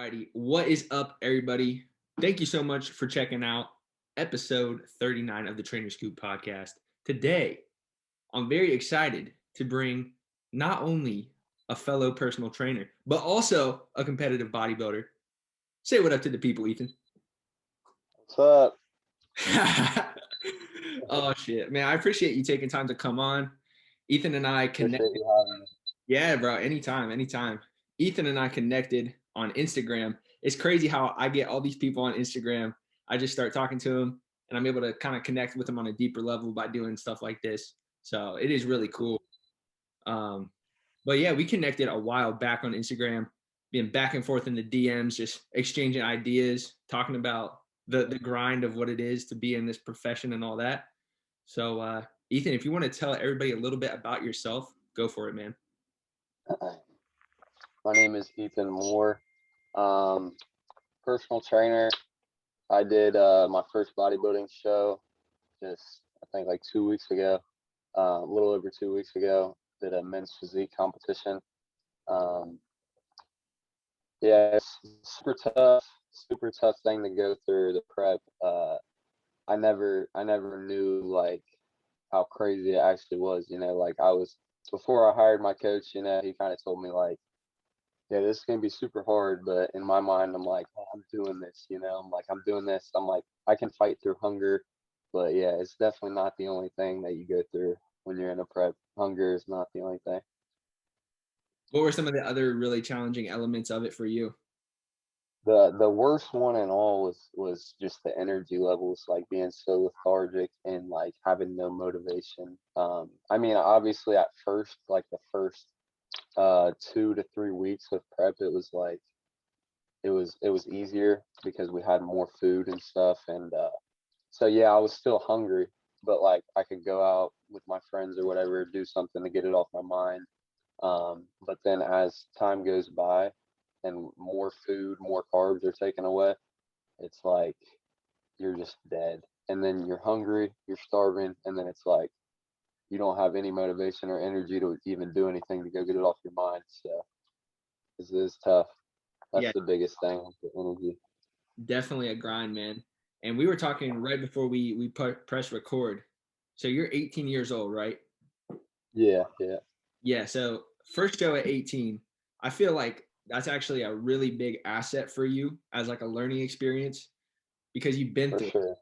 Alrighty, what is up, everybody? Thank you so much for checking out episode 39 of the Trainer Scoop podcast. Today, I'm very excited to bring not only a fellow personal trainer, but also a competitive bodybuilder. Say what up to the people, Ethan. What's up? Oh, shit. Man, I appreciate you taking time to come on. Ethan and I Appreciate connected. you having me. Yeah, bro, anytime. Ethan and I connected on Instagram. It's crazy how I get all these people on Instagram. I just start talking to them and I'm able to kind of connect with them on a deeper level by doing stuff like this. So it is really cool. But yeah, we connected a while back on Instagram, being back and forth in the DMs, just exchanging ideas, talking about the grind of what it is to be in this profession and all that. So Ethan, if you want to tell everybody a little bit about yourself, go for it, man. My name is Ethan Moore. Personal trainer. I did my first bodybuilding show just I think like 2 weeks ago. A little over 2 weeks ago. Did a men's physique competition. Yeah, it's super tough thing to go through the prep. I never knew like how crazy it actually was. Like I was before I hired my coach. He kind of told me like, yeah, this is gonna be super hard, but in my mind, I'm like, oh, I'm doing this. I'm doing this. I'm like, I can fight through hunger, but yeah, it's definitely not the only thing that you go through when you're in a prep. Hunger is not the only thing. What were some of the other really challenging elements of it for you? The worst one in all was just the energy levels, like being so lethargic and like having no motivation. I mean, obviously at first, like the first 2 to 3 weeks of prep, it was easier because we had more food and stuff, and so yeah, I was still hungry, but like I could go out with my friends or whatever, do something to get it off my mind. But then as time goes by and more food, more carbs are taken away, it's like you're just dead. And then you're hungry, you're starving, and then it's like you don't have any motivation or energy to even do anything to go get it off your mind. So this is tough. That's Yeah, the biggest thing, the energy. definitely a grind, man. And we were talking right before we press record. So you're 18 years old, right? Yeah, yeah, Yeah. So first show at 18, I feel like that's actually a really big asset for you as like a learning experience because you've been for through it. sure.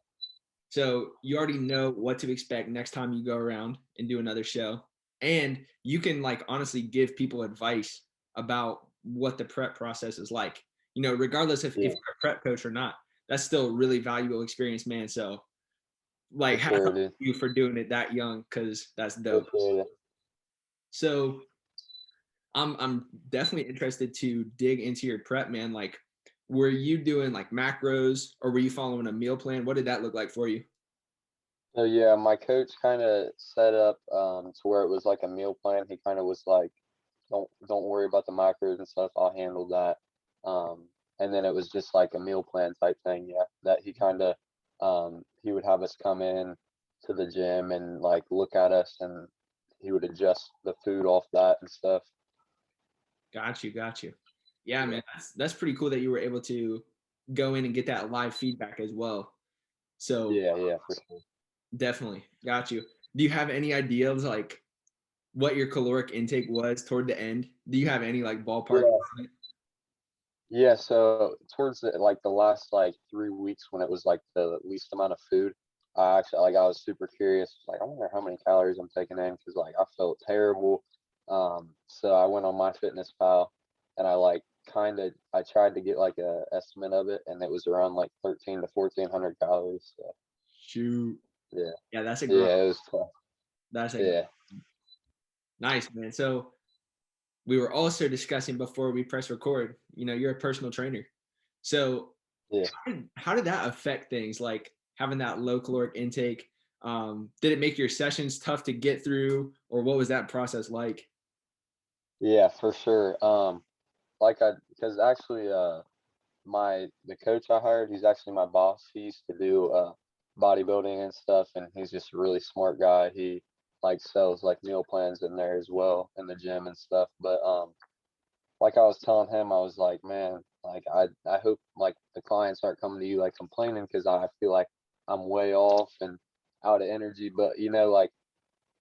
So you already know what to expect next time you go around and do another show. And you can like honestly give people advice about what the prep process is like. Regardless if Yeah, you're a prep coach or not, that's still a really valuable experience, man. So like for hats sure, off dude. to you for doing it that young because that's dope. Appreciate it. So I'm definitely interested to dig into your prep, man. Like, were you doing like macros or were you following a meal plan? What did that look like for you? So yeah, my coach kind of set up to where it was like a meal plan. He kind of was like, don't worry about the macros and stuff. I'll handle that. And then it was just like a meal plan type thing. Yeah, that he would have us come in to the gym and like look at us, and he would adjust the food off that and stuff. Got you. Yeah, Yeah, man, that's pretty cool that you were able to go in and get that live feedback as well. So yeah, for sure. definitely got you. Do you have any idea of like what your caloric intake was toward the end? Do you have any like ballpark? Yeah, yeah. So towards the last like 3 weeks when it was like the least amount of food, I was super curious. Like I wonder how many calories I'm taking in because like I felt terrible. So I went on MyFitnessPal and I tried to get like a estimate of it, and it was around like 13 to 1400 calories. So Shoot. yeah, Yeah, that's a grind. yeah, it was tough. That's a Yeah, nice, man. So we were also discussing before we press record, you're a personal trainer. So yeah. how did that affect things like having that low caloric intake? Did it make your sessions tough to get through or what was that process like? Yeah, for sure. Because actually, the coach I hired, he's actually my boss. He used to do bodybuilding and stuff, and he's just a really smart guy. He like sells like meal plans in there as well in the gym and stuff. But like I was telling him, I was like, man, Like I hope like the clients aren't coming to you like complaining because I feel like I'm way off and out of energy. But like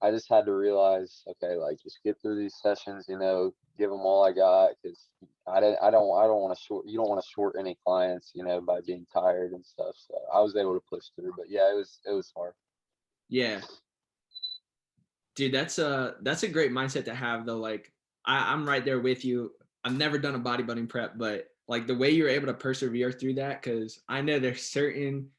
I just had to realize, okay, like just get through these sessions, give them all I got because I don't want to you don't want to short any clients, by being tired and stuff. So I was able to push through, but yeah, it was hard. Yeah, dude, that's a great mindset to have though. Like I'm right there with you. I've never done a bodybuilding prep, but like the way you're able to persevere through that, because I know there's certain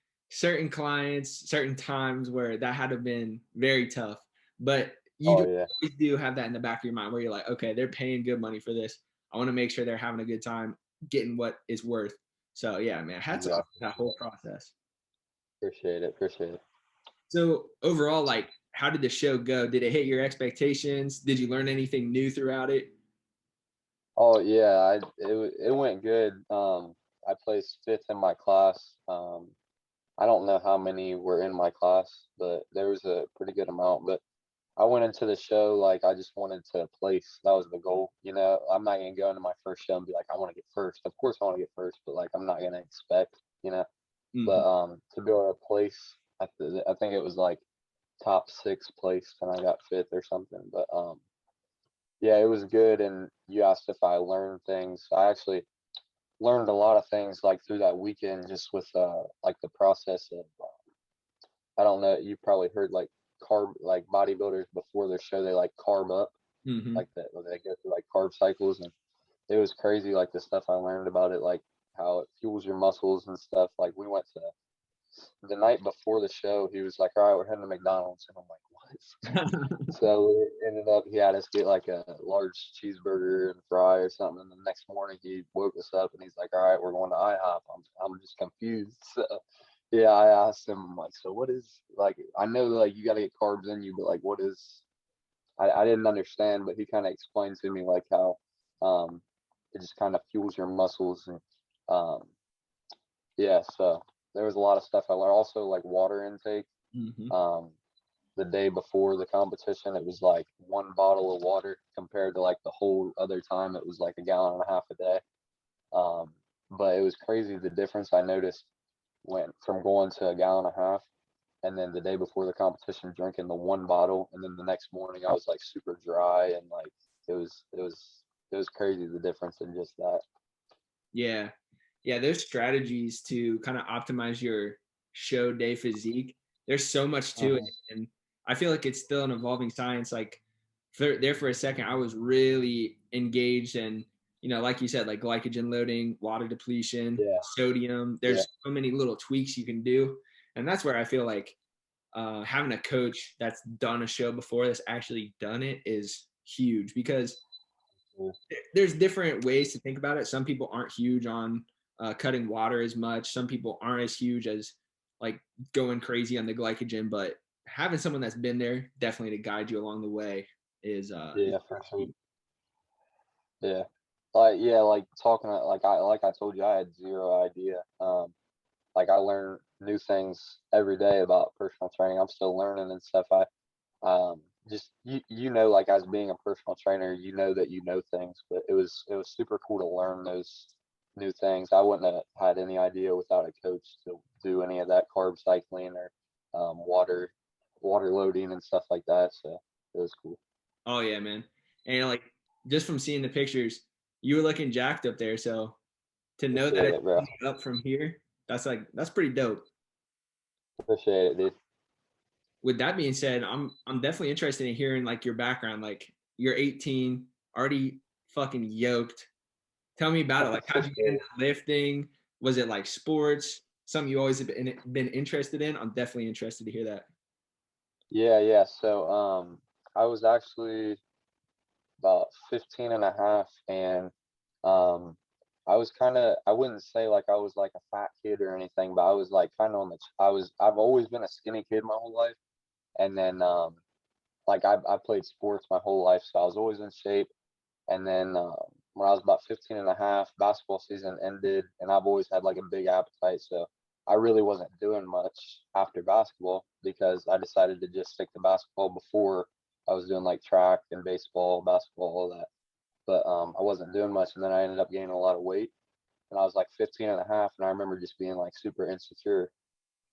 clients, certain times where that had to have been very tough. But you Oh do yeah, always do have that in the back of your mind where you're like, okay, they're paying good money for this. I want to make sure they're having a good time, getting what it's worth. So yeah, man, hats off exactly. to that whole process. Appreciate it. Appreciate it. So overall, like, how did the show go? Did it hit your expectations? Did you learn anything new throughout it? Oh yeah, it went good. I placed fifth in my class. I don't know how many were in my class, but there was a pretty good amount. But I went into the show like I just wanted to place. That was the goal. I'm not gonna go into my first show and be like, I want to get first. Of course, I want to get first, but like I'm not gonna expect. Mhm. But to be able to place, I think it was like top six place, and I got fifth or something. But yeah, it was good. And you asked if I learned things. I actually learned a lot of things like through that weekend, just with like the process of I don't know. You probably heard like carb like bodybuilders before their show they like carb up Mhm. like that. They go through like carb cycles, and it was crazy. Like the stuff I learned about it, like how it fuels your muscles and stuff. Like we went to the night before the show. He was like, "All right, we're heading to McDonald's," and I'm like, "What?" So we ended up he had us get like a large cheeseburger and fry or something. And the next morning he woke us up and he's like, "All right, we're going to IHOP." I'm just confused. So, yeah, I asked him I'm like, "So what is like? I know like you got to get carbs in you, but like what is?" I didn't understand, but he kind of explained to me like how um it just kind of fuels your muscles and um yeah. So there was a lot of stuff I learned. Also like water intake. Mhm. Um, the day before the competition, it was like one bottle of water compared to like the whole other time. It was like a gallon and a half a day. Um, but it was crazy the difference I noticed went from going to a gallon and a half, and then the day before the competition drinking the one bottle, and then the next morning I was like super dry and like it was crazy the difference in just that. Yeah. Yeah, there's strategies to kind of optimize your show day physique. There's so much to it, Mhm. and I feel like it's still an evolving science. Like there for a second, I was really engaged in, like you said, like glycogen loading, water depletion, Yeah, sodium. yeah, There's so many little tweaks you can do, and that's where I feel like having a coach that's done a show before, that's actually done it, is huge because yeah, there's different ways to think about it. Some people aren't huge on cutting water as much. Some people aren't as huge as like going crazy on the glycogen. But having someone that's been there definitely to guide you along the way is yeah, for sure. key. Yeah, like yeah, like talking like I told you, I had zero idea. Like I learn new things every day about personal training. I'm still learning and stuff. I just like as being a personal trainer, you know that you know things, but it was super cool to learn those new things. I wouldn't have had any idea without a coach to do any of that carb cycling or water loading and stuff like that. So it was cool. Oh yeah, man. And like just from seeing the pictures, you were looking jacked up there. So to know that Appreciate it's it, bro. only up from here, that's pretty dope. Appreciate it, dude. With that being said, I'm definitely interested in hearing like your background. Like you're 18, already fucking yoked. Tell me about it. Like how'd For you get sure. into lifting? Was it like sports? Something you always have been interested in? I'm definitely interested to hear that. Yeah, yeah. So I was actually about 15 and a half, and um I was kind of I wouldn't say like I was like a fat kid or anything, but I was like kind of on the I've always been a skinny kid my whole life. And then like I played sports my whole life, so I was always in shape. And then when I was about 15 and a half, basketball season ended, and I've always had like a big appetite. So I really wasn't doing much after basketball because I decided to just stick to basketball before I was doing like track and baseball, basketball, all that. But I wasn't doing much, and then I ended up gaining a lot of weight. and I was like 15 and a half, and I remember just being like super insecure.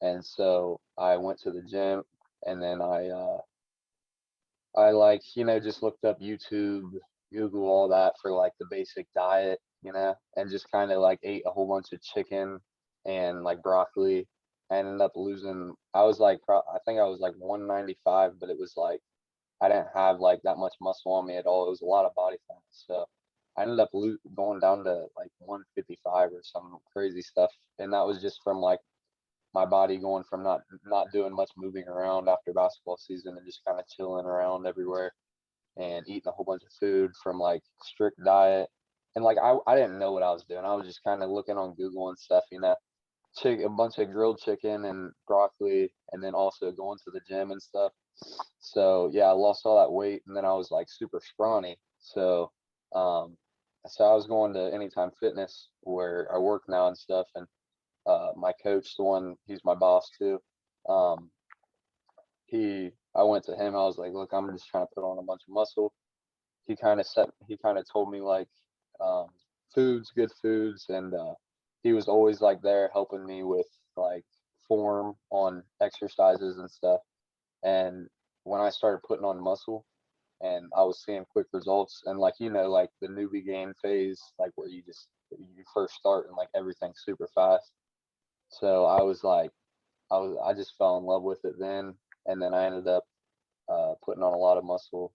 And so I went to the gym, and then I like, just looked up YouTube, Google, all that for like the basic diet, and just kind of like ate a whole bunch of chicken and like broccoli. I ended up losing, I was like, I think I was like 195, but it was like, I didn't have like that much muscle on me at all. It was a lot of body fat. So I ended up going down to like 155 or some crazy stuff. And that was just from like my body going from not doing much moving around after basketball season and just kind of chilling around everywhere and eating a whole bunch of food from like strict diet. And like I didn't know what I was doing. I was just kind of looking on Google and stuff, a bunch of grilled chicken and broccoli, and then also going to the gym and stuff. So yeah, I lost all that weight, and then I was like super scrawny. Um, so I was going to Anytime Fitness where I work now and stuff, and my coach, he's my boss too. Um, I went to him. I was like, look, I'm just trying to put on a bunch of muscle. He kind of told me like, um, good foods, and he was always like there helping me with like form on exercises and stuff. And when I started putting on muscle and I was seeing quick results, and like, like the newbie gain phase, like where you first start and like everything's super fast. So I just fell in love with it then, and then I ended up putting on a lot of muscle.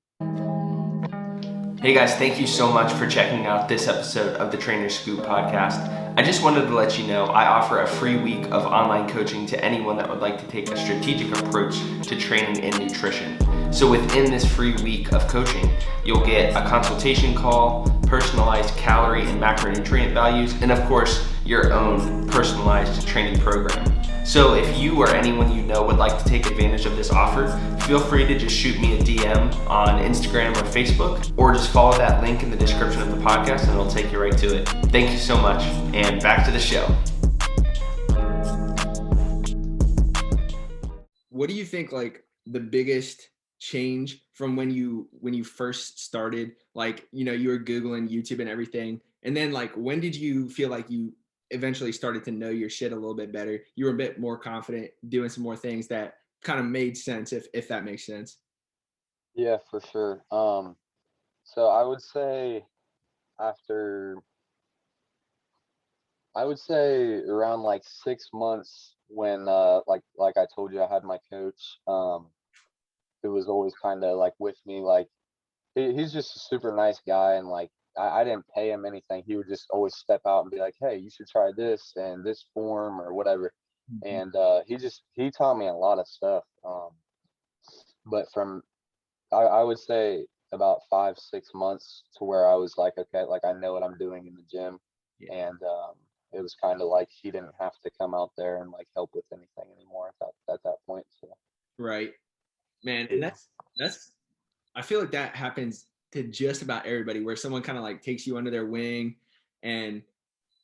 Hey guys, thank you so much for checking out this episode of the Trainer Scoop podcast. I just wanted to let you know I offer a free week of online coaching to anyone that would like to take a strategic approach to training and nutrition. So within this free week of coaching, you'll get a consultation call, personalized calorie and macronutrient values, and of course, your own personalized training program. So if you or anyone you know would like to take advantage of this offer, feel free to just shoot me a DM on Instagram or Facebook, or just follow that link in the description of the podcast and it'll take you right to it. Thank you so much, and back to the show. What do you think like the biggest change from when you first started? Like, you were Googling YouTube and everything. And then like when did you feel like you eventually started to know your shit a little bit better? You were a bit more confident doing some more things that kind of made sense, if that makes sense. Yeah, for sure. So after I would say around like 6 months when like I told you I had my coach, who was always kind of like with me, like he's just a super nice guy, and like I didn't pay him anything. He would just always step out and be like, hey, you should try this and this form or whatever. Mhm. And he taught me a lot of stuff. But from I would say about 5 6 months to where I was like, okay, like I know what I'm doing in the gym. Yeah. And it was kind of like he didn't have to come out there and like help with anything anymore at that point. So Right. Man, and yeah. that's I feel like that happens to just about everybody where someone kind of like takes you under their wing. And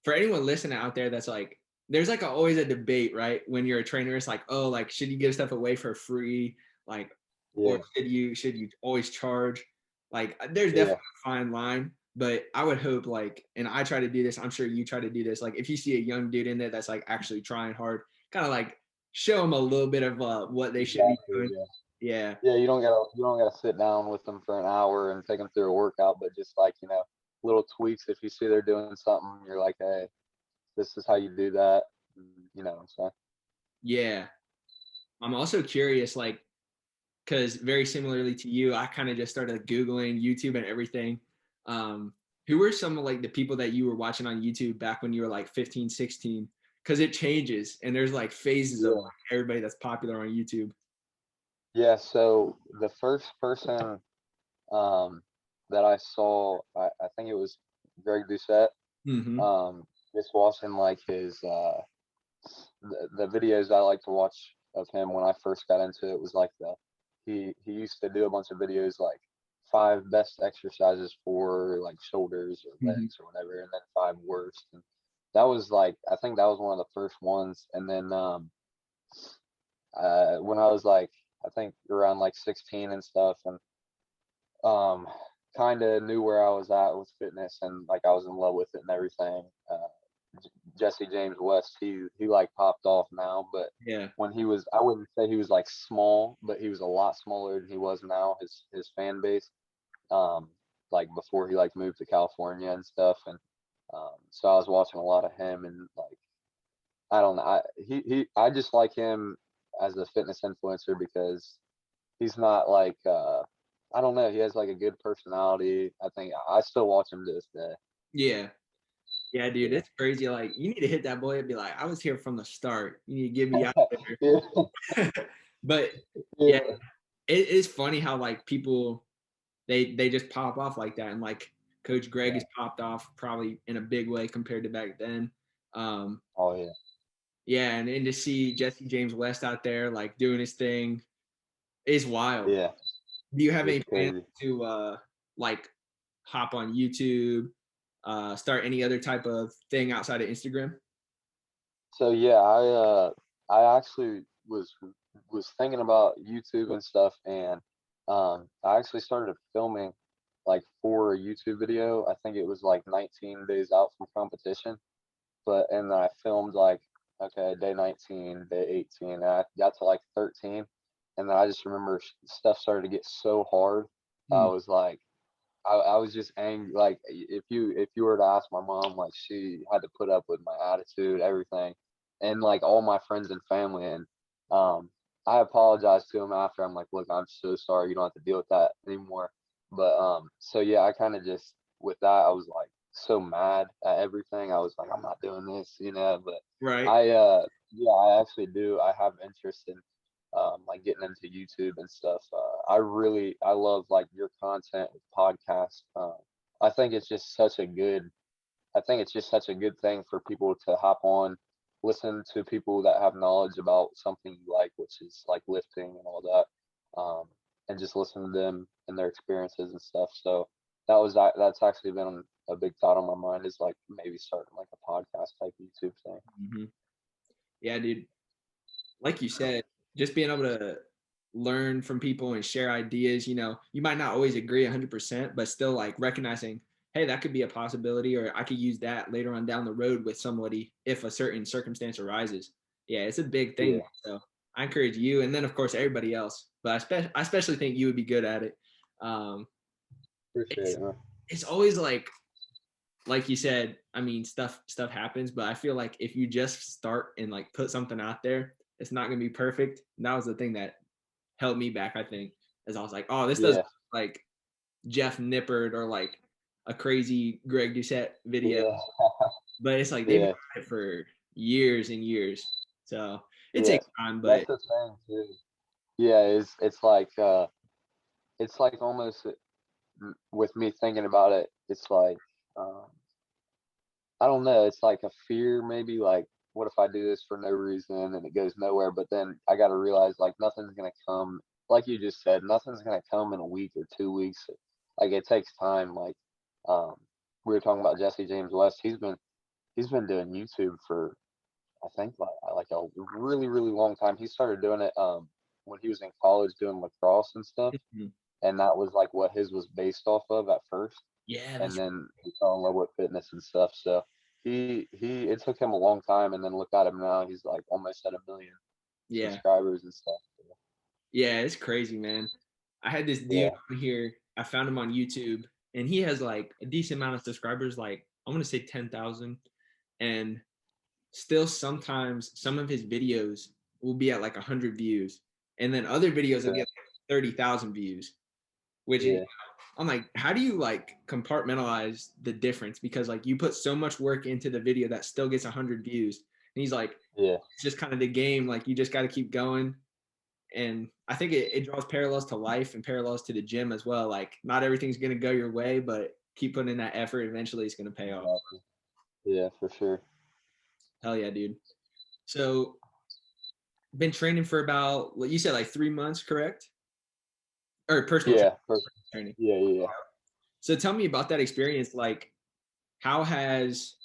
for anyone listening out there that's like, there's like always a debate, right? When you're a trainer, it's like, oh, like should you give stuff away for free? Like, or Yeah. should you always charge? Like there's Yeah. definitely a fine line, but I would hope like, and I try to do this, I'm sure you try to do this. Like if you see a young dude in there that's like actually trying hard, kind of like show them a little bit of what they should be Exactly. doing. Yeah. Yeah. Yeah, you don't gotta sit down with them for an hour and take them through a workout, but just like, little tweaks. If you see they're doing something, you're like, hey, this is how you do that. You know what I'm saying? Yeah. I'm also curious, like, because very similarly to you, I kind of just started Googling YouTube and everything. Um, who were some of like the people that you were watching on YouTube back when you were like 15, 16? Because it changes and there's like phases of Yeah. like, everybody that's popular on YouTube. Yeah. So the first person um that I saw, I think it was Greg Doucette. Mm-hmm. Just watching like his the videos I like to watch of him when I first got into it was like he used to do a bunch of videos like 5 best exercises for like shoulders or Mm-hmm. legs or whatever, and then 5 worst. And that was like, I think that was one of the first ones. And then when I was like, I think around like 16 and stuff, and um kind of knew where I was at with fitness, and like I was in love with it and everything. Jesse James West, he like popped off now, but Yeah. when he was, I wouldn't say he was like small, but he was a lot smaller than he was now. His fan base, um, like before he like moved to California and stuff, and so I was watching a lot of him, and like I don't know, I just like him as a fitness influencer because he's not like I don't know, he has like a good personality. I think I still watch him to this day. Yeah. Yeah, dude, Yeah. it's crazy. Like, you need to hit that boy and be like, I was here from the start. You need to get me out Yeah. there. But yeah, Yeah. it's funny how like people they just pop off like that. And like Coach Greg Yeah. has popped off probably in a big way compared to back then. Um, Oh yeah. yeah, and to see Jesse James West out there like doing his thing is wild. Yeah. Do you have It's any plans crazy. to like hop on YouTube, start any other type of thing outside of Instagram? So yeah, I actually was thinking about YouTube and stuff, and I actually started filming like for a YouTube video. I think it was like 19 days out from competition, but and then I filmed like, okay, day 19, day 18, and I got to like 13, and then I just remember stuff started to get so hard. I Hmm. was like, I was just angry. Like if you were to ask my mom, like she had to put up with my attitude, everything, and like all my friends and family. And um, I apologized to him after. I'm like, look, I'm so sorry. You don't have to deal with that anymore. But so yeah, I kind of just with that, I was like so mad at everything. I was like, I'm not doing this, you know. But Right. I yeah, I actually do. I have interest in like getting into YouTube and stuff. I love like your content with podcasts. I think it's just such a good, I think it's just such a good thing for people to hop on, listen to people that have knowledge about something you like, which is like lifting and all that, and just listen to them and their experiences and stuff. So that's actually been a big thought on my mind is like maybe starting like a podcast type YouTube thing. Hmm. Yeah, dude. Like you said, just being able to learn from people and share ideas, you might not always agree 100%, but still like recognizing, hey, that could be a possibility, or I could use that later on down the road with somebody if a certain circumstance arises. Yeah, it's a big thing. Yeah, So I encourage you, and then of course everybody else, but I especially think you would be good at it. Um, appreciate it's it, man. it's always like you said, I mean, stuff happens, but I feel like if you just start and like put something out there, it's not gonna be perfect. And that was the thing that held me back, I think, as I was like, oh, this doesn't Yeah, like Jeff Nippard or like a crazy Greg Doucette video, yeah, but it's like they've been yeah. at it for years and years. So it Yeah, takes time, but that's the thing too. Yeah, it's like almost with me thinking about it, it's like um I don't know, it's like a fear maybe like what if I do this for no reason and it goes nowhere, but then I got to realize like nothing's going to come like you just said, nothing's going to come in a week or 2 weeks. Like it takes time like um we were talking about Jesse James West. He's been doing YouTube for I think like a really long time. He started doing it when he was in college doing lacrosse and stuff, mhm. and that was like what his was based off of at first. Yeah, And that's then he fell in love with fitness and stuff. So he it took him a long time, and then look at him now. He's like almost at 1 million yeah. subscribers and stuff. Yeah, it's crazy, man. I had this dude Yeah, on here. I found him on YouTube, and he has like a decent amount of subscribers. Like I'm gonna say 10,000, and still sometimes some of his videos will be at like 100 views, and then other videos will yeah, get like 30,000 views. Which is, yeah, I'm like, how do you like compartmentalize the difference? Because like you put so much work into the video that still gets 100 views, and he's like, yeah, it's just kind of the game. Like you just got to keep going. And I think it draws parallels to life and parallels to the gym as well. Like not everything's gonna go your way, but keep putting in that effort. Eventually, it's gonna pay off. exactly. Yeah, for sure. Hell yeah, dude. So been training for about what you said, like 3 months, correct? Or personal Yeah, training. yeah, yeah. So tell me about that experience. Like, how has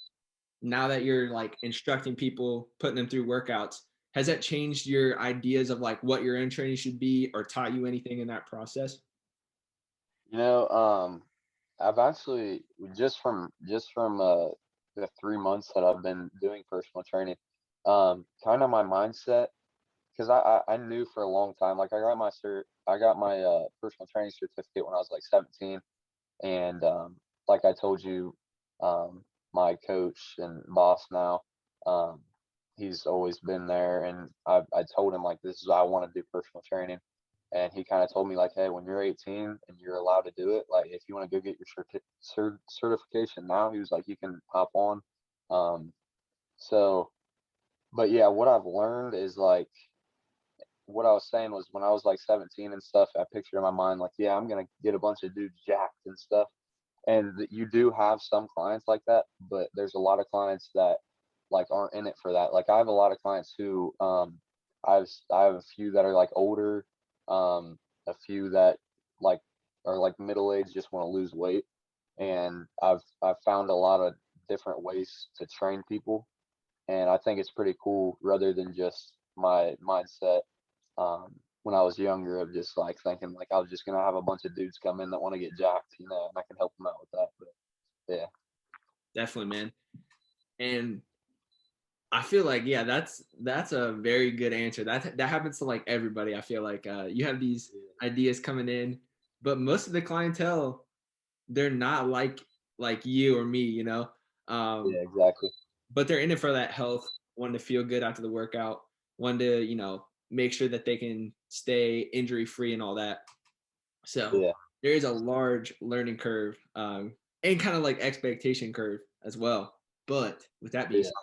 now that you're like instructing people, putting them through workouts, has that changed your ideas of like what your own training should be, or taught you anything in that process? You know, I've actually just from the 3 months that I've been doing personal training, kind of my mindset, because I knew for a long time, like I got my personal training certificate when I was like 17, and like I told you, um, my coach and boss now, um, he's always been there, and I told him like this is I want to do personal training, and he kind of told me like, hey, when you're 18 and you're allowed to do it, like if you want to go get your certification now, he was like you can hop on. Um, so, but yeah, what I've learned is like what I was saying was when I was like 17 and stuff, I pictured in my mind like, yeah, I'm gonna get a bunch of dudes jacked and stuff. And you do have some clients like that, but there's a lot of clients that like aren't in it for that. Like I have a lot of clients who I have a few that are like older, a few that like are like middle aged, just want to lose weight. And I've found a lot of different ways to train people, and I think it's pretty cool rather than just my mindset when I was younger of just like thinking like I was just gonna have a bunch of dudes come in that want to get jacked, and I can help them out with that. But yeah, Definitely, man. And I feel like, yeah, that's a very good answer. That happens to like everybody. I feel like you have these ideas coming in, but most of the clientele, they're not like you or me, you know. yeah, Um, exactly. but they're in it for that health, wanting to feel good after the workout, wanting to, make sure that they can stay injury free and all that. So Yeah, there is a large learning curve, and kind of like expectation curve as well. But with that being yeah. said,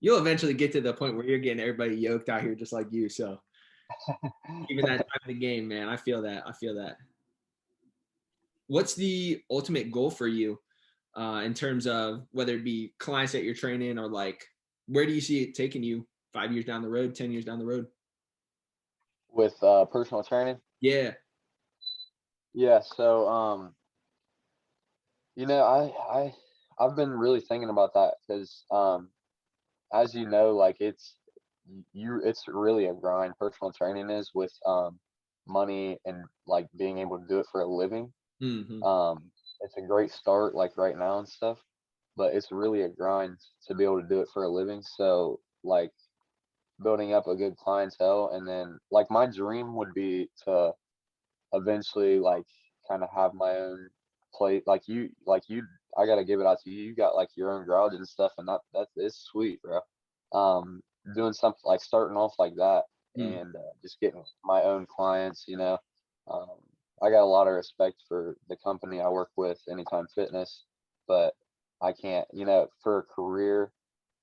you'll eventually get to the point where you're getting everybody yoked out here just like you. So even that time in the game, man, I feel that. I feel that. What's the ultimate goal for you in terms of whether it be clients that you're training or like where do you see it taking you 5 years down the road, 10 years down the road? With personal training, Yeah. yeah. So I've been really thinking about that because as you know, like it's really a grind. Personal training is with money and like being able to do it for a living. Hmm. Um, it's a great start like right now and stuff, but it's really a grind to be able to do it for a living. So like building up a good clientele, and then like my dream would be to eventually like kind of have my own plate like you I gotta give it out to you. You got like your own garage and stuff, and that is sweet, bro. Um, doing something like starting off like that, Mm. and just getting my own clients, um, I got a lot of respect for the company I work with, Anytime Fitness, but I can't, for a career,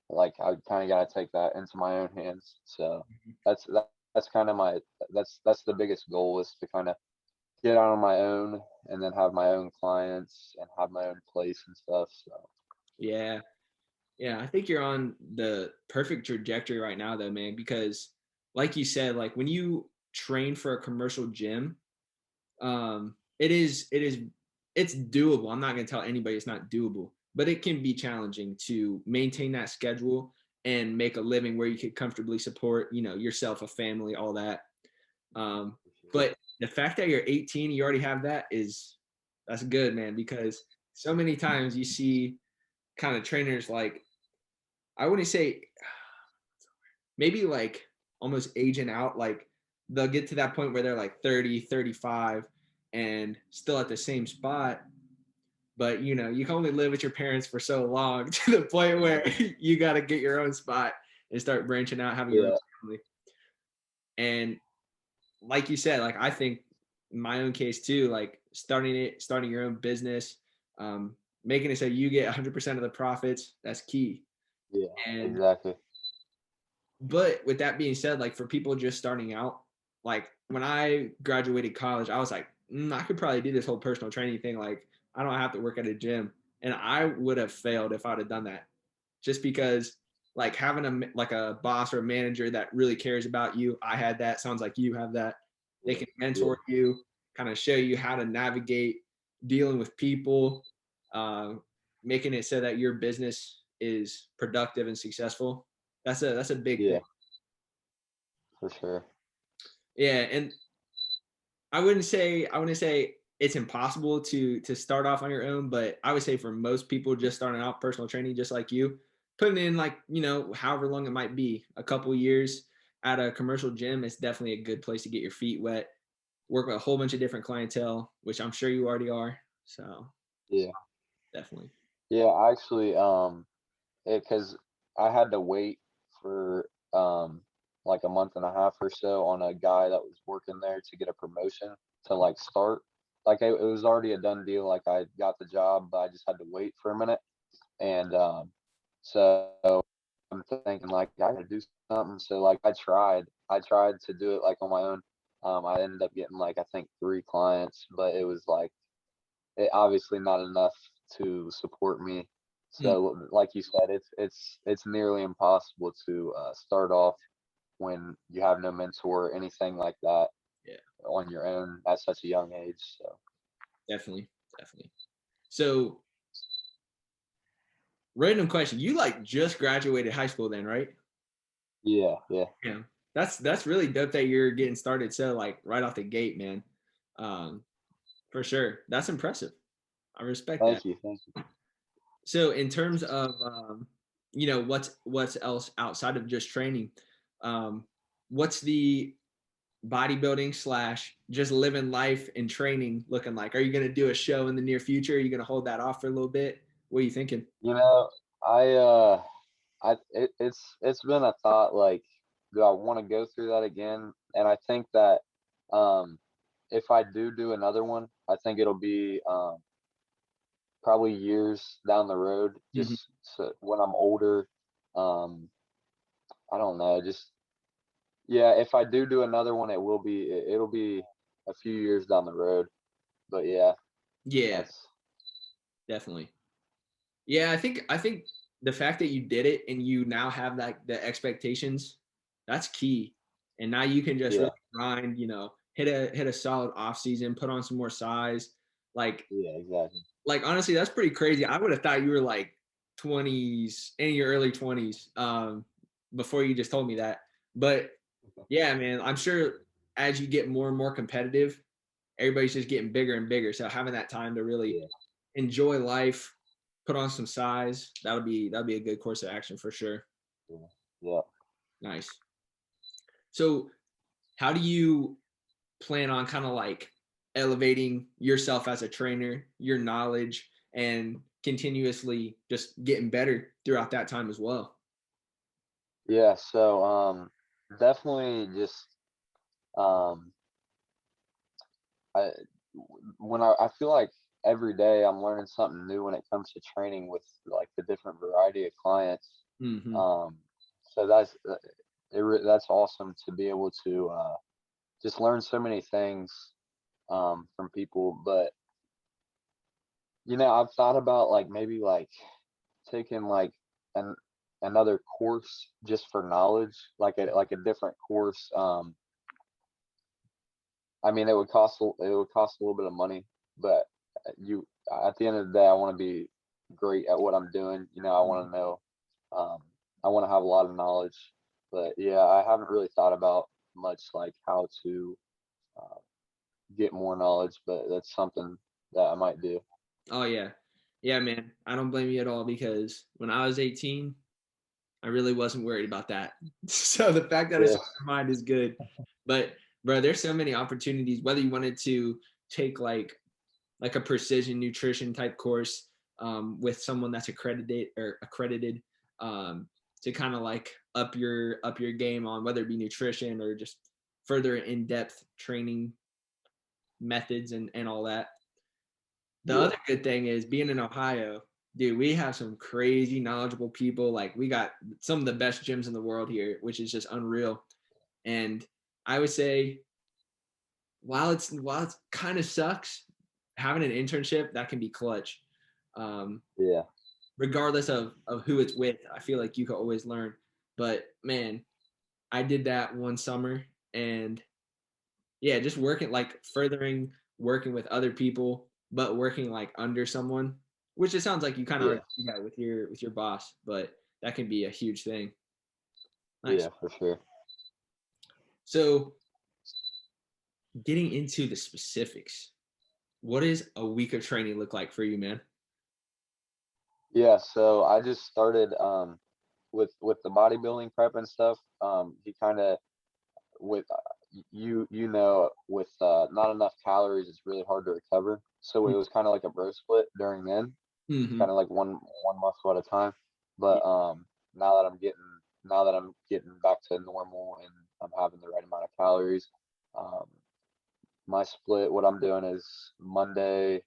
like I kind of got to take that into my own hands. So that's kind of that's the biggest goal, is to kind of get out on my own and then have my own clients and have my own place and stuff. So Yeah. Yeah, I think you're on the perfect trajectory right now though, man, because like you said, like when you train for a commercial gym, it's doable. I'm not going to tell anybody it's not doable, but it can be challenging to maintain that schedule and make a living where you could comfortably support, yourself, a family, all that. Um, but the fact that you're 18, you already have that's good, man, because so many times you see kind of trainers like I wouldn't say maybe like almost aging out, like they'll get to that point where they're like 30, 35 and still at the same spot, but you can only live with your parents for so long to the point where you got to get your own spot and start branching out, having your own yeah, family. And like you said, like I think in my own case too, like starting your own business, um, making it so you get 100% of the profits, that's key. yeah, And exactly. but with that being said, like for people just starting out, like when I graduated college, I was like, I could probably do this whole personal training thing. Like I don't have to work at a gym, and I would have failed if I'd have done that, just because like having a boss or a manager that really cares about you. I had that. Sounds like you have that. They Yeah, can yeah, mentor you, kind of show you how to navigate dealing with people, uh, making it so that your business is productive and successful. That's a big thing. yeah, for sure. Yeah, and I wouldn't say it's impossible to start off on your own, but I would say for most people just starting out personal training, just like you, putting in like, however long it might be, a couple years at a commercial gym is definitely a good place to get your feet wet, work with a whole bunch of different clientele, which I'm sure you already are. So Yeah. definitely. Yeah, actually, because I had to wait for like a month and a half or so on a guy that was working there to get a promotion to like start. Like it was already a done deal. Like I got the job, but I just had to wait for a minute. And so I'm thinking like I gotta do something. So like I tried to do it like on my own. I ended up getting like I think 3 clients, but it was like it obviously not enough to support me. Mm, So like you said, it's nearly impossible to start off when you have no mentor or anything like that yeah, on your own at such a young age. So definitely. Definitely. So random question. You like just graduated high school then, right? yeah, yeah. Yeah. That's really dope that you're getting started so like right off the gate, man. Um, for sure. That's impressive. I respect that. Thank you. So in terms of what's else outside of just training, um, what's the bodybuilding slash just living life and training looking like? Are you going to do a show in the near future? Are you going to hold that off for a little bit? What are you thinking? You know, it's been a thought like, do I want to go through that again? And I think that um if I do another one, I think it'll be probably years down the road, Mhm. just so when I'm older. Um, I don't know, just yeah. If I do another one, it'll be a few years down the road. But yeah, Yeah, that's definitely. Yeah, I think the fact that you did it and you now have like the expectations, that's key. And now you can just really yeah, grind, hit a solid off season, put on some more size. Like yeah, exactly. like honestly, that's pretty crazy. I would have thought you were like 20s, in your early 20s, before you just told me that. But yeah, man, I'm sure as you get more and more competitive, everybody's just getting bigger and bigger. So having that time to really Yeah, enjoy life, put on some size, that'd be a good course of action for sure. yeah, yeah. Nice. So how do you plan on kind of like elevating yourself as a trainer, your knowledge, and continuously just getting better throughout that time as well? Yeah, so definitely just um I when I feel like every day I'm learning something new when it comes to training with like the different variety of clients. Hmm. Um so that's awesome to be able to just learn so many things from people. But I've thought about like maybe like taking like an another course just for knowledge, like a different course. I mean, it would cost a little bit of money, but you at the end of the day, I want to be great at what I'm doing. I want to know, um, I want to have a lot of knowledge. But yeah, I haven't really thought about much like how to uh, get more knowledge, but that's something that I might do. Oh yeah. Yeah, man. I don't blame you at all because when I was 18, I really wasn't worried about that. So the fact that it's Yeah, on your mind is good. But bro, there's so many opportunities, whether you wanted to take like a precision nutrition type course with someone that's accredited to kind of like up your game on whether it be nutrition or just further in-depth training methods and all that. The yeah, other good thing is being in Ohio, dude, we have some crazy knowledgeable people. Like we got some of the best gyms in the world here, which is just unreal. And I would say while it's kind of sucks, having an internship that can be clutch. Um, yeah, regardless of who it's with, I feel like you can always learn. But man, I did that one summer and yeah, just working like furthering working with other people, but working like under someone, which it sounds like you kind of yeah, already do that with your boss, but that can be a huge thing. Nice. yeah, for sure. So getting into the specifics, What does a week of training look like for you, man? Yeah, so I just started with the bodybuilding prep and stuff. He kind of with you know with not enough calories, it's really hard to recover. So it was kind of like a bro split during then, Mm-hmm. kind of like one muscle at a time. But now that I'm getting back to normal and I'm having the right amount of calories, um, my split, what I'm doing is Monday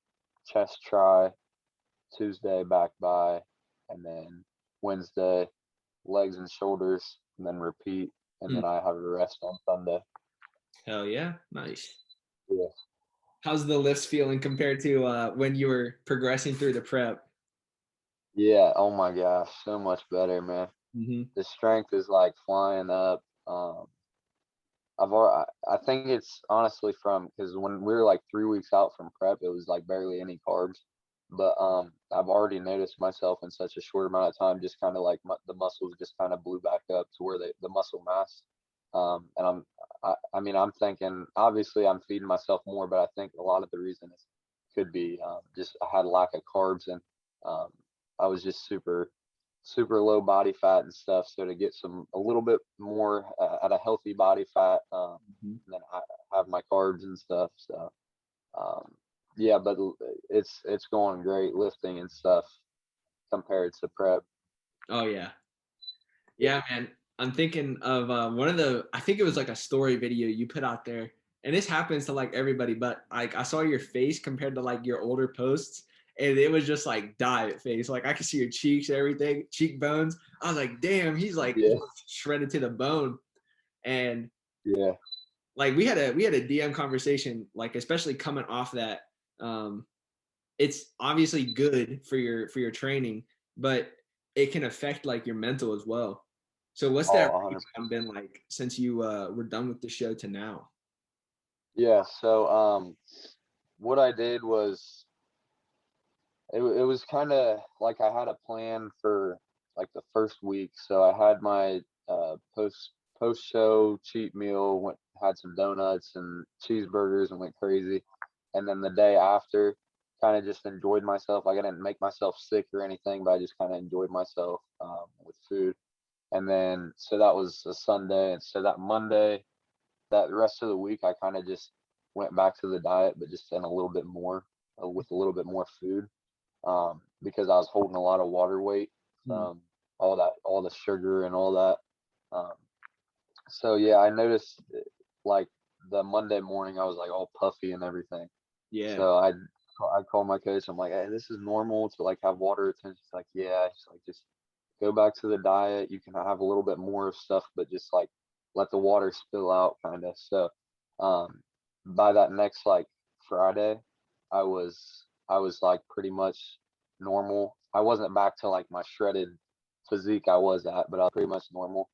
chest try, Tuesday back by, and then Wednesday legs and shoulders, and then repeat, and then I have a rest on Sunday. Hell yeah. Nice. Yeah. How's the lifts feeling compared to when you were progressing through the prep? Yeah. Oh my gosh, so much better, man. Mm-hmm. The strength is like flying up. I think it's honestly from because when we were like 3 weeks out from prep, it was like barely any carbs. But I've already noticed myself in such a short amount of time, just kind of like the muscles just kind of blew back up to where the muscle mass. And I mean, I'm thinking obviously I'm feeding myself more, but I think a lot of the reason is could be just I had a lack of carbs and um, I was just super low body fat and stuff. So to get a little bit more at a healthy body fat, Mm-hmm. and then I have my carbs and stuff. So um, yeah, but it's going great lifting and stuff compared to prep. Oh yeah. Yeah, Yeah, man. I'm thinking of one of the, I think it was like a story video you put out there. And this happens to like everybody, but like I saw your face compared to like your older posts, and it was just like diet face. Like I could see your cheeks, everything, cheekbones. I was like, damn, he's like yeah, shredded to the bone. And yeah. like we had a DM conversation, like especially coming off that. Um, it's obviously good for your training, but it can affect like your mental as well. So what's that Oh, 100. been like since you were done with the show to now? Yeah. So what I did was it was kind of like I had a plan for like the first week. So I had my post show cheat meal, went had some donuts and cheeseburgers and went crazy. And then the day after, kind of just enjoyed myself. Like I didn't make myself sick or anything, but I just kind of enjoyed myself with food. And then so that was a Sunday, and so that Monday, that rest of the week, I kind of just went back to the diet, but just in a little bit more with a little bit more food because I was holding a lot of water weight Hmm. from all the sugar and all that. Um, so yeah, I noticed like the Monday morning, I was like all puffy and everything. Yeah. So I called my coach. I'm like, hey, this is normal to like have water retention. She's like, yeah. She's like, just go back to the diet. You can have a little bit more of stuff, but just like let the water spill out, kind of. So um, by that next like Friday, I was like pretty much normal. I wasn't back to like my shredded physique I was at, but I was pretty much normal.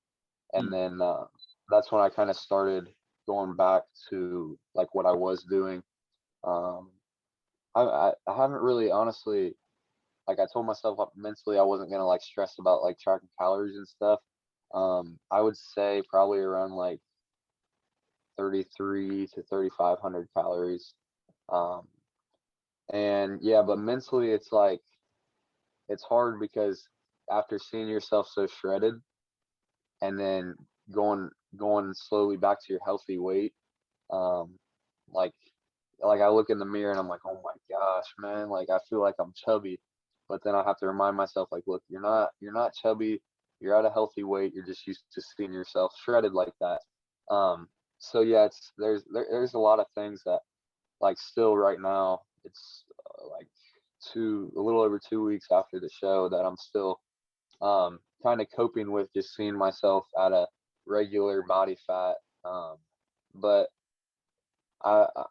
Hmm. And then that's when I kind of started going back to like what I was doing. Um, I haven't really honestly like I told myself mentally I wasn't gonna like stress about like tracking calories and stuff. I would say probably around like 33 to 3,500 calories. Um, and yeah, but mentally it's like it's hard because after seeing yourself so shredded and then going going slowly back to your healthy weight, um, like I look in the mirror and I'm like, oh my gosh, man, like I feel like I'm chubby, but then I have to remind myself, like, look, you're not chubby, you're at a healthy weight, you're just used to seeing yourself shredded like that. Um, so yeah, there's a lot of things that like still right now, it's like a little over 2 weeks after the show that I'm still kind of coping with just seeing myself at a regular body fat. Um, but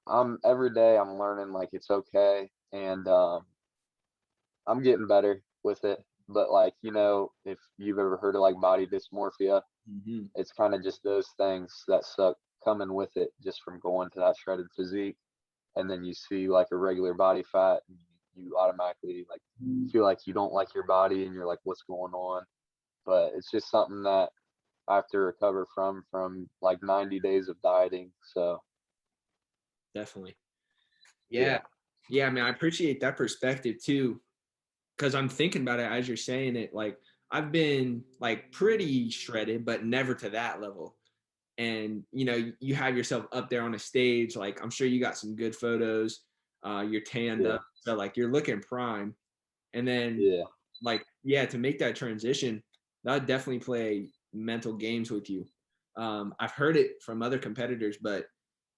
I'm every day I'm learning like it's okay and I'm getting better with it. But like, if you've ever heard of like body dysmorphia, Hmm. it's kind of just those things that suck coming with it just from going to that shredded physique. And then you see like a regular body fat and you automatically like feel like you don't like your body and you're like, what's going on? But it's just something that I have to recover from like 90 days of dieting. So Definitely. yeah. Yeah. Yeah, I mean, I appreciate that perspective too, because I'm thinking about it as you're saying it. Like, I've been like pretty shredded, but never to that level. And you have yourself up there on a stage. Like, I'm sure you got some good photos. You're tanned Yeah, up, so like you're looking prime. And then, yeah, like, yeah, to make that transition, that would definitely play mental games with you. I've heard it from other competitors, but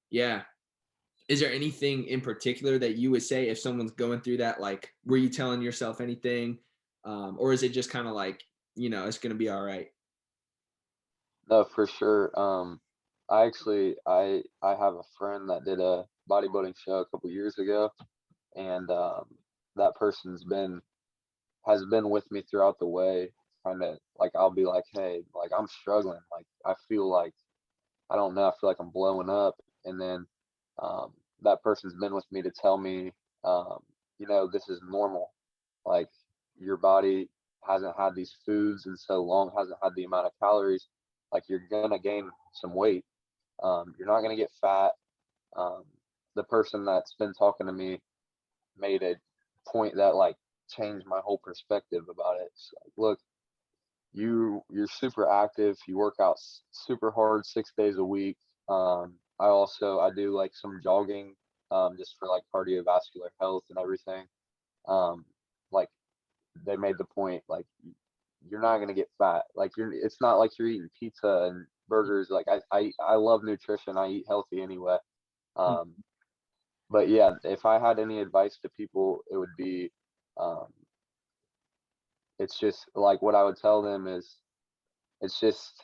yeah. Is there anything in particular that you would say if someone's going through that? Like, were you telling yourself anything, or is it just kind of like, it's gonna be all right? no, for sure. I have a friend that did a bodybuilding show a couple years ago, and that person's been has been with me throughout the way. Kind of like I'll be like, hey, like I'm struggling. Like I feel like I don't know. I feel like I'm blowing up, and then um, that person's been with me to tell me, um, this is normal. Like your body hasn't had these foods in so long, hasn't had the amount of calories. Like you're gonna gain some weight. You're not gonna get fat. Um, the person that's been talking to me made a point that like changed my whole perspective about it. It's like, look, you're super active. You work out super hard 6 days a week. I do like some jogging, just for like cardiovascular health and everything. Um, like they made the point, like you're not gonna get fat. Like it's not like you're eating pizza and burgers. Like I love nutrition. I eat healthy anyway. Um, but yeah, if I had any advice to people, it would be, um, it's just like what I would tell them is it's just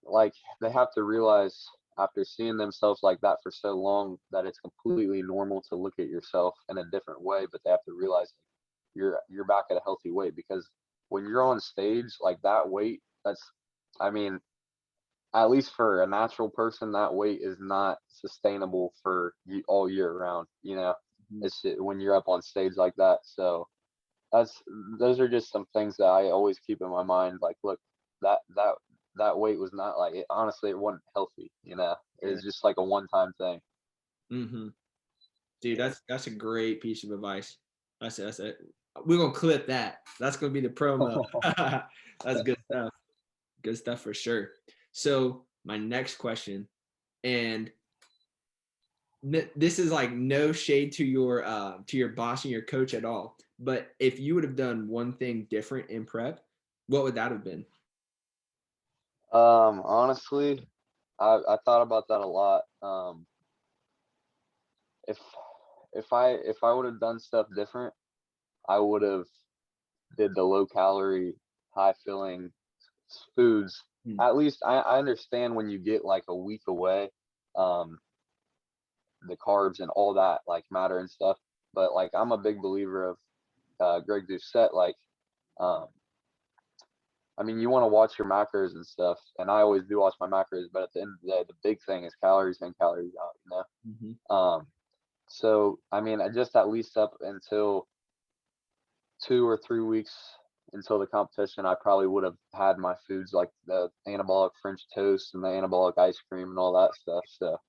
like they have to realize after seeing themselves like that for so long that it's completely normal to look at yourself in a different way, but they have to realize you're back at a healthy weight because when you're on stage like that weight, that's I mean, at least for a natural person, that weight is not sustainable for you all year round, Mhm. it's when you're up on stage like that. So that's those are just some things that I always keep in my mind. Like, look, that that that weight was not like it, honestly, it wasn't healthy. Yeah. It's just like a one-time thing. Hmm. Dude, Yeah. that's a great piece of advice. That's it. We're gonna clip that. That's gonna be the promo. That's good stuff. Good stuff for sure. So my next question, and this is like no shade to your boss and your coach at all, but if you would have done one thing different in prep, what would that have been? Honestly, I thought about that a lot. If if I would have done stuff different, I would have did the low calorie, high filling foods. Hmm. At least I understand when you get like a week away, um, the carbs and all that like matter and stuff. But like I'm a big believer of Greg Doucette. Like, um, I mean, you want to watch your macros and stuff, and I always do watch my macros. But at the end of the day, the big thing is calories in, calories out. Hmm. So I mean, I just at least up until 2 or 3 weeks until the competition, I probably would have had my foods like the anabolic French toast and the anabolic ice cream and all that stuff. So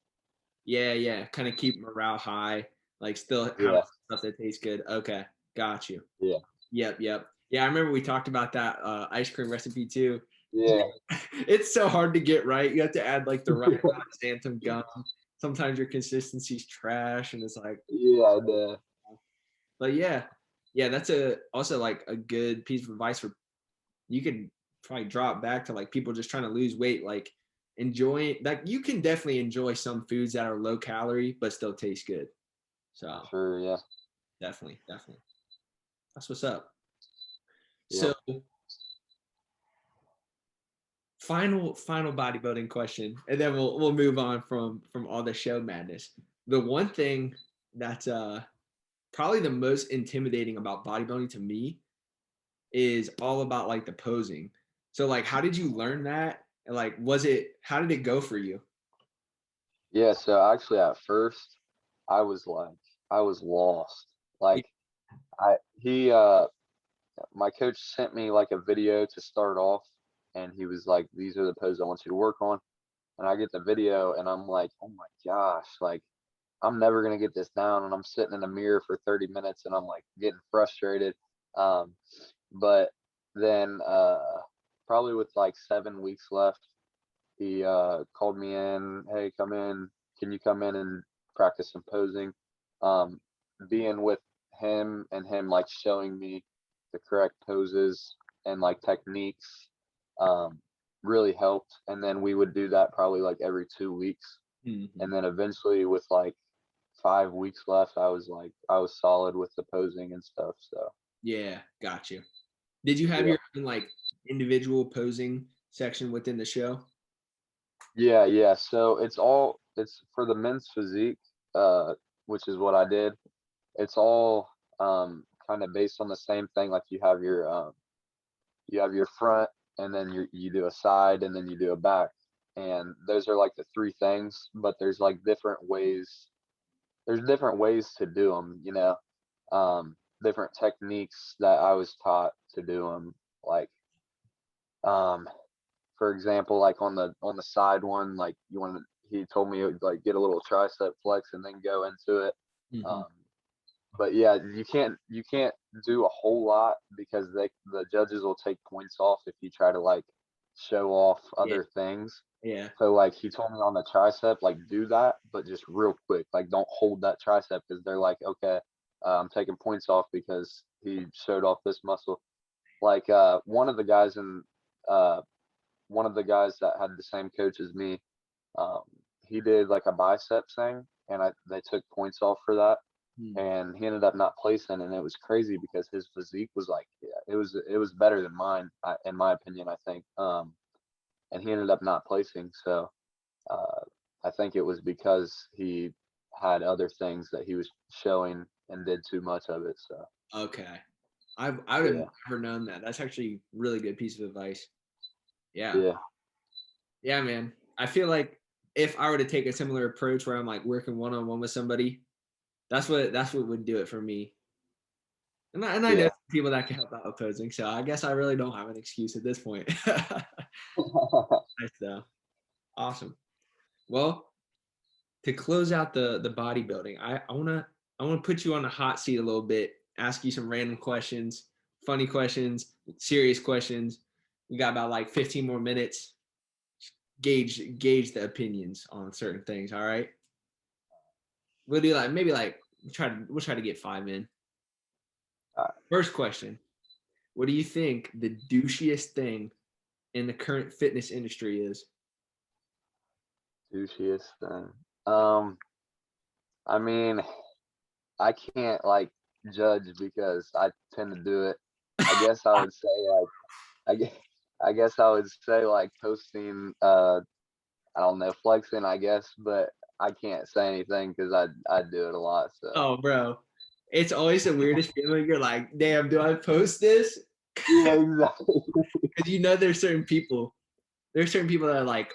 Yeah, yeah. Kind of keep morale high, like still have yeah, stuff that tastes good. Okay, got you. yeah, Yep, yep. Yeah, I remember we talked about that ice cream recipe too. yeah, It's so hard to get right. You have to add like the right amount of xanthan gum. Sometimes your consistency's trash, and it's like, yeah, but yeah, yeah. That's a also like a good piece of advice for you could probably drop back to like people just trying to lose weight. Like enjoy like you can definitely enjoy some foods that are low calorie but still taste good. for So sure, yeah, definitely, definitely. That's what's up. yep. So final bodybuilding question, and then we'll move on from all the show madness. The one thing that's probably the most intimidating about bodybuilding to me is all about like the posing. So like how did you learn that? And like how did it go for you? Yeah, so actually at first I was like I was lost. Yeah. Like I he my coach sent me like a video to start off and he was like, these are the poses I want you to work on. And I get the video and I'm like, oh my gosh, like I'm never gonna get this down, and I'm sitting in the mirror for 30 minutes, and I'm like getting frustrated. Um, but then probably with like 7 weeks left, he called me in. Hey, come in. Can you come in and practice some posing? Um, Being with him and him like showing me the correct poses and like techniques um, really helped. And then we would do that probably like every 2 weeks. Mhm. And then eventually, with like 5 weeks left, I was solid with the posing and stuff. So Yeah, got you. Did you have yeah, your own like individual posing section within the show? yeah. So it's for the men's physique, which is what I did. It's all kind of based on the same thing. Like you have your front, and then you do a side, and then you do a back, and those are like the three things. But there's like different ways. There's different ways to do them. Different techniques that I was taught to do them. Like um, for example, like on the side one, like he told me it would like get a little tricep flex and then go into it. Mhm. Um, but yeah, you can't do a whole lot because the judges will take points off if you try to like show off Yeah, other things. yeah, So like he told me on the tricep, like do that, but just real quick, like don't hold that tricep because they're like, okay, I'm taking points off because he showed off this muscle. Like uh, one of the guys that had the same coach as me, um, he did like a biceps thing, and they took points off for that, mm, and he ended up not placing, and it was crazy because his physique was like, yeah, it was better than mine, in my opinion, I think. And he ended up not placing, so uh, I think it was because he had other things that he was showing and did too much of it. So okay. I would have yeah, never known that. That's actually really good piece of advice. Yeah. yeah, Yeah, man. I feel like if I were to take a similar approach where I'm like working one on one with somebody, that's what would do it for me. And I know yeah. people that can help out opposing, so I guess I really don't have an excuse at this point. Nice though. Awesome. Well, to close out the bodybuilding, I wanna put you on the hot seat a little bit, ask you some random questions, funny questions, serious questions. We got about like 15 more minutes. Gauge the opinions on certain things. All right. We'll do like maybe like we'll try to get 5 in. Alright, First question. What do you think the douchiest thing in the current fitness industry is? douchiest thing. Um, I mean, I can't like judge because I tend to do it. I guess I would say like I guess, I guess I would say like posting I don't know, flexing, I guess, but I can't say anything because I do it a lot. So Oh, bro. It's always the weirdest feeling. You're like, damn, do I post this? yeah, exactly. Because there's certain people that are like,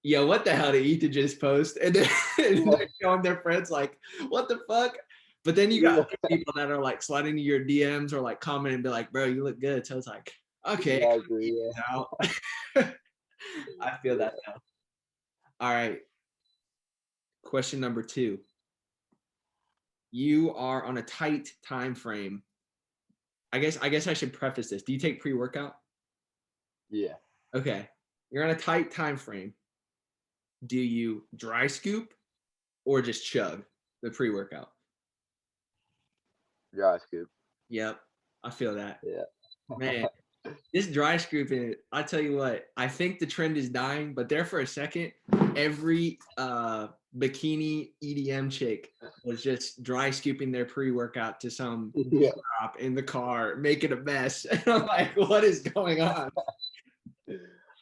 yo, what the hell did Ethan just post? And then and Yeah, they're showing their friends like, what the fuck? But then you got yeah, other people that are like sliding to your DMs or like comment and be like, bro, you look good. So it's like, okay, it kind of exactly. evens out. I feel Yeah, that now. All right. Question number 2. You are on a tight time frame. I guess I should preface this. Do you take pre-workout? yeah, Okay. You're on a tight time frame. Do you dry scoop or just chug the pre-workout? dry scoop. Yep. I feel that. Yeah, Man, this dry scooping, I tell you what, I think the trend is dying, but there for a second, every bikini EDM chick was just dry scooping their pre-workout to some yeah, drop in the car, making a mess. And I'm like, what is going on?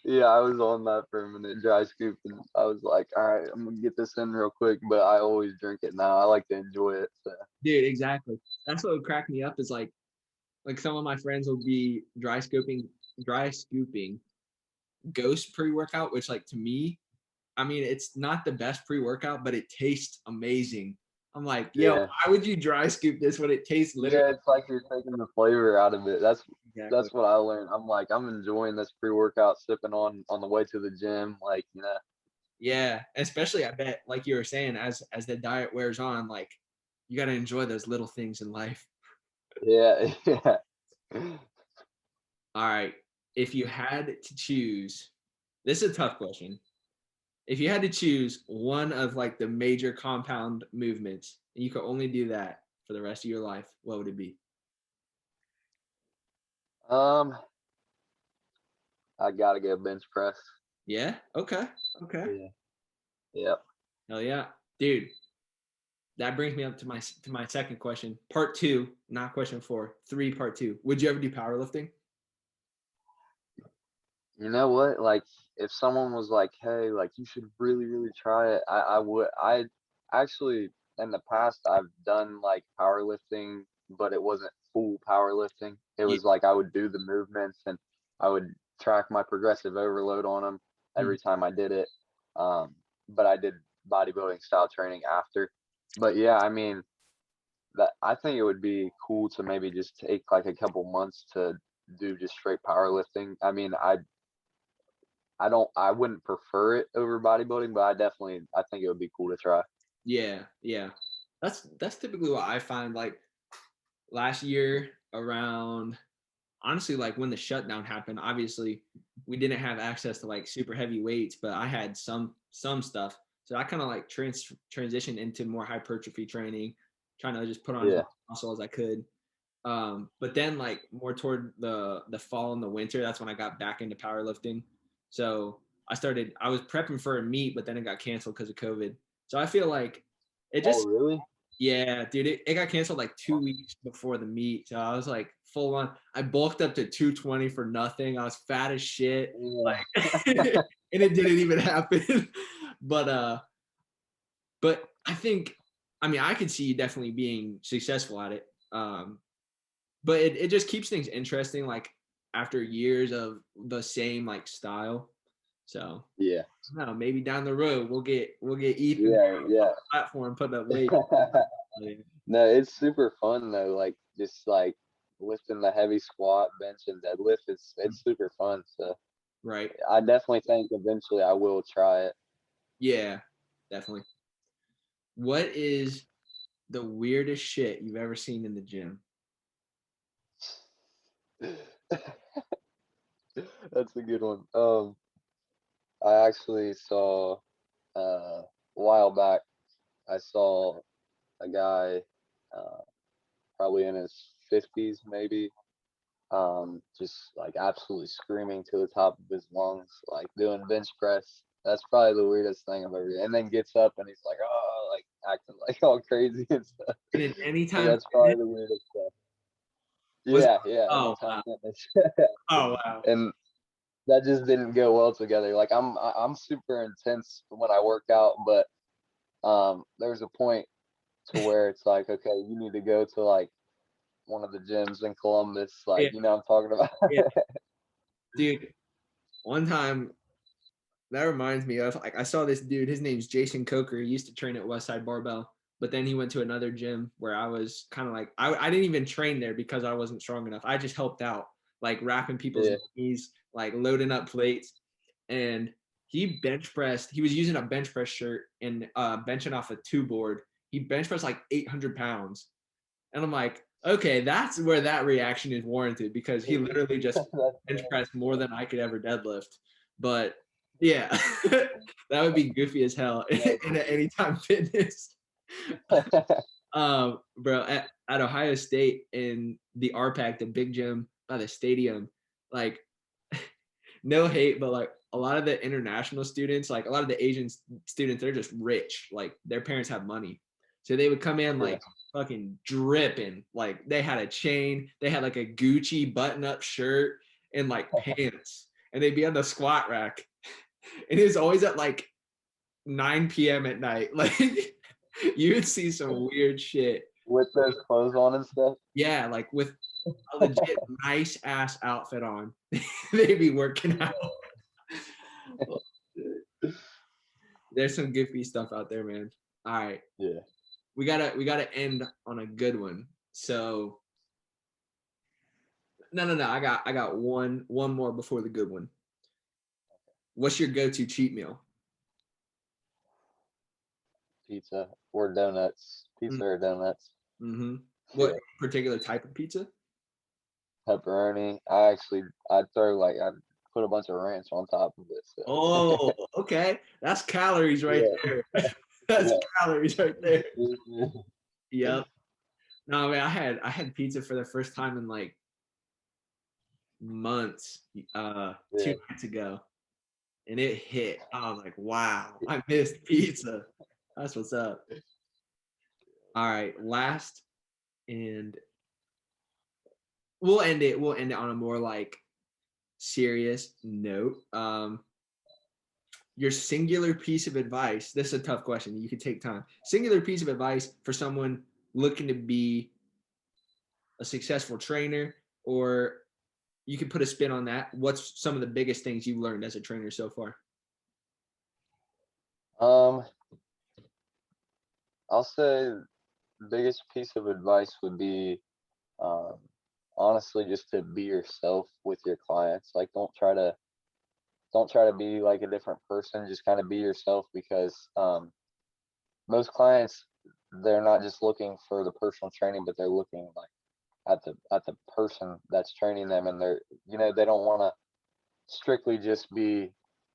yeah. I was on that for a minute, dry scoop, and I was like, all right, I'm gonna get this in real quick. But I always drink it now. I like to enjoy it. So Dude, exactly. That's what would crack me up is like some of my friends will be dry scooping ghost pre-workout, which like to me, I mean, it's not the best pre-workout, but it tastes amazing. I'm like, yo, yeah, why would you dry scoop this when it tastes literally yeah. It's like you're taking the flavor out of it. exactly? That's what I learned. I'm like, I'm enjoying this pre-workout, sipping on the way to the gym. Like, Yeah, especially I bet, like you were saying, as the diet wears on, like you got to enjoy those little things in life. Yeah, yeah. All right, if you had to choose, this is a tough question. If you had to choose one of like the major compound movements, and you could only do that for the rest of your life, what would it be? Um, I gotta go bench press. Yeah. Okay. Okay. Yeah. Yep. Hell yeah, dude. That brings me up to my second question, part two, not question four, three, part two. Would you ever do powerlifting? You know what? Like, if someone was like, "Hey, like, you should really, really try it," I would. I actually, in the past, I've done like powerlifting, but it wasn't full powerlifting. It Yeah. was like I would do the movements and I would track my progressive overload on them Mhm. every time I did it. But I did bodybuilding style training after. But yeah, I mean, that I think it would be cool to maybe just take like a couple months to do just straight powerlifting. I mean, I wouldn't prefer it over bodybuilding, but I think it would be cool to try. Yeah. Yeah. That's typically what I find. Like last year around, honestly, like when the shutdown happened, obviously we didn't have access to like super heavy weights, but I had some stuff. So I kind of like transitioned into more hypertrophy training, trying to just put on as Yeah. much muscle as I could. But then like more toward the fall and the winter, that's when I got back into powerlifting. So I was prepping for a meet, but then it got canceled because of COVID. So I feel like it Oh, just, really? yeah, dude, it got canceled like 2 weeks before the meet. So I was like full on. I bulked up to 220 for nothing. I was fat as shit. Yeah. Like, and it didn't even happen. But but I think, I mean, I could see you definitely being successful at it. But it just keeps things interesting, like after years of the same like style. So Yeah. I don't know, maybe down the road we'll get Ethan Yeah. on Yeah. the platform putting up weight. No, it's super fun though. Like just like lifting the heavy squat, bench, and deadlift. It's super fun. So Right. I definitely think eventually I will try it. Yeah, definitely. What is the weirdest shit you've ever seen in the gym? That's a good one. I actually saw a while back. I saw a guy, uh, probably in his 50s, maybe, just like absolutely screaming to the top of his lungs, like doing bench press. That's probably the weirdest thing I've ever. And then gets up and he's like, oh, like acting like all crazy and stuff. And in So Anytime that's Fitness? probably the weirdest stuff. Was it? Yeah, yeah. Oh Anytime wow. fitness, Oh wow. and that just didn't go well together. Like I'm super intense when I work out, but there's a point to where it's like, okay, you need to go to like one of the gyms in Columbus, like Yeah, you know what I'm talking about. yeah. Dude, one time that reminds me of, like, I saw this dude, his name's Jason Coker. He used to train at Westside Barbell, but then he went to another gym where I was kind of like, I didn't even train there because I wasn't strong enough. I just helped out, like wrapping people's Yeah. knees, like loading up plates. And he was using a bench press shirt and benching off a two board. He bench pressed like 800 pounds. And I'm like, okay, that's where that reaction is warranted, because he literally just bench pressed more than I could ever deadlift. But yeah, that would be goofy as hell in an Anytime Fitness. Bro, at Ohio State in the RPAC, the big gym by the stadium, like, no hate, but like a lot of the international students, like a lot of the Asian students, they're just rich. Like their parents have money. So they would come in Yeah. like fucking dripping. Like they had a chain, they had like a Gucci button up shirt and like pants. And they'd be on the squat rack. And it was always at like 9 p.m. at night. Like you would see some weird shit. With those clothes on and stuff. Yeah, like with a legit nice ass outfit on. They'd be working out. There's some goofy stuff out there, man. All right. Yeah. We gotta end on a good one. So no. I got one more before the good one. What's your go-to cheat meal? pizza or donuts. Pizza or donuts. Mm-hmm. Yeah. What particular type of pizza? Pepperoni. I'd put a bunch of ranch on top of it. So Oh, okay. That's calories right yeah, there. That's yeah. calories right there. Mhm. Yep. No, man, I had pizza for the first time in like months, Yeah. 2 nights ago, and it hit. I was like, wow, I missed pizza. That's what's up. All right, last, and we'll end it on a more like serious note. Your singular piece of advice. This is a tough question. You could take time. Singular piece of advice for someone looking to be a successful trainer, or you could put a spin on that. What's some of the biggest things you've learned as a trainer so far? Um, I'll say the biggest piece of advice would be, um, honestly, just to be yourself with your clients. Like, don't try to be like a different person. Just kind of be yourself, because most clients, they're not just looking for the personal training, but they're looking like at the person that's training them, and they don't want to strictly just be,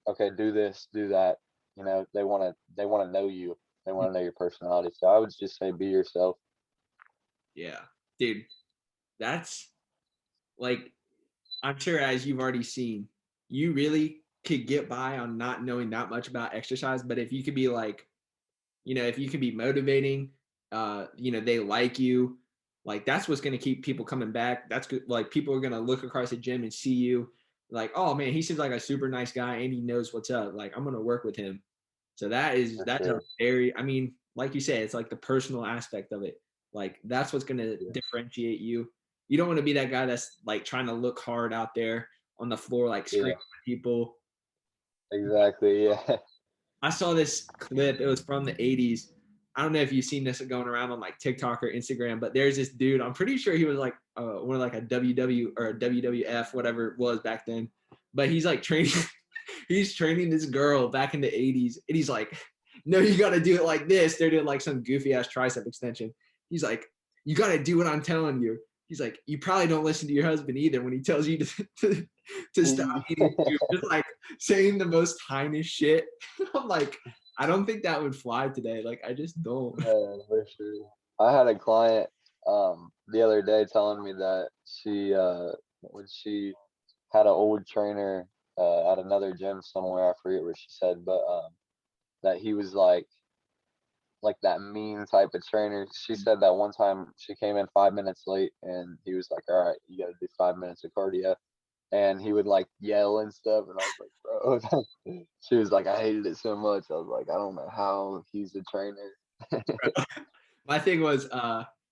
okay, do this, do that. They want to know you. They want to know your personality. So I would just say be yourself. Yeah, dude, that's like, I'm sure as you've already seen, you really could get by on not knowing that much about exercise. But if you could be like, if you can be motivating, they like you, like that's what's going to keep people coming back. That's good. Like people are going to look across the gym and see you like, oh man, he seems like a super nice guy and he knows what's up. Like I'm going to work with him. So For that's a sure. very, I mean, like you said, it's like the personal aspect of it. Like that's what's going to Yeah. differentiate you. You don't want to be that guy that's like trying to look hard out there on the floor, like screaming Yeah. at people. Exactly. Yeah. I saw this clip. It was from the 80s. I don't know if you've seen this going around on like TikTok or Instagram, but there's this dude. I'm pretty sure he was like one of like a WW or a WWF, whatever it was back then. But he's like training. He's training this girl back in the 80s, and he's like, "No, you got to do it like this." They're doing like some goofy ass tricep extension. He's like, "You got to do what I'm telling you." He's like, "You probably don't listen to your husband either when he tells you to stop eating food." Just like saying the most heinous shit. I'm like, I don't think that would fly today. Like, I just don't. Yeah, for sure. I had a client the other day telling me that when she had an old trainer at another gym somewhere, I forget where she said, but that he was like that mean type of trainer. She said that one time she came in 5 minutes late, and he was like, "All right, you got to do 5 minutes of cardio," and he would like yell and stuff, and I was like, "Bro," she was like, "I hated it so much." I was like, "I don't know how he's a trainer." My thing was,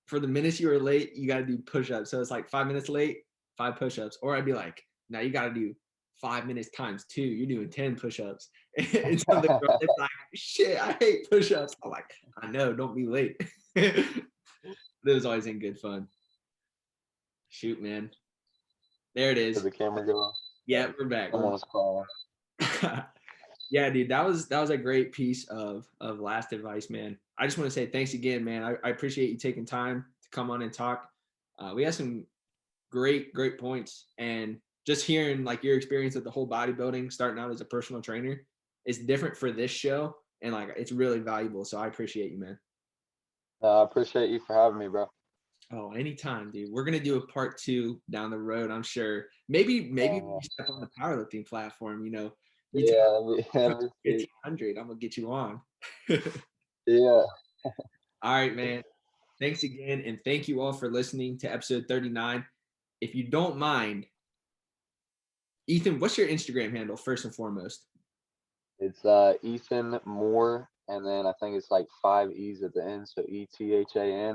for the minutes you were late, you got to do push-ups. So it's like 5 minutes late, 5 push-ups. Or I'd be like, now you got to do 5 minutes times two. You're doing 10 push-ups. And so the girl is like, shit, I hate push-ups. I'm like, I know, don't be late. That was always in good fun. Shoot, man. There it Did is. the camera go off? Yeah, we're back. Someone was calling. Yeah, dude, that was a great piece of last advice, man. I just want to say thanks again, man. I appreciate you taking time to come on and talk. We had some great points, and just hearing like your experience with the whole bodybuilding, starting out as a personal trainer, is different for this show, and like it's really valuable. So I appreciate you, man. I appreciate you for having me, bro. Oh, anytime, dude. We're gonna do a part two down the road, I'm sure. Maybe when Uh, you step on the powerlifting platform, you tell yeah, me let me see. 1500, I'm gonna get you on. Yeah, All right, man. Thanks again, and thank you all for listening to episode 39. If you don't mind, Ethan, what's your Instagram handle first and foremost? it's Ethan Moore, and then I think it's like 5 E's at the end, so ETHANMOOREEE.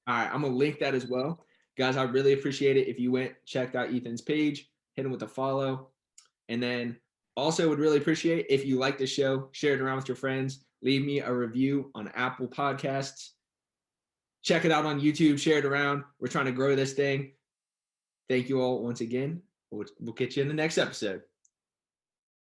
All right, I'm gonna link that as well. Guys, I really appreciate it if you checked out Ethan's page, hit him with a follow. And then also would really appreciate if you like the show, share it around with your friends, leave me a review on Apple Podcasts. Check it out on YouTube, share it around. We're trying to grow this thing. Thank you all once again. We'll get you in the next episode.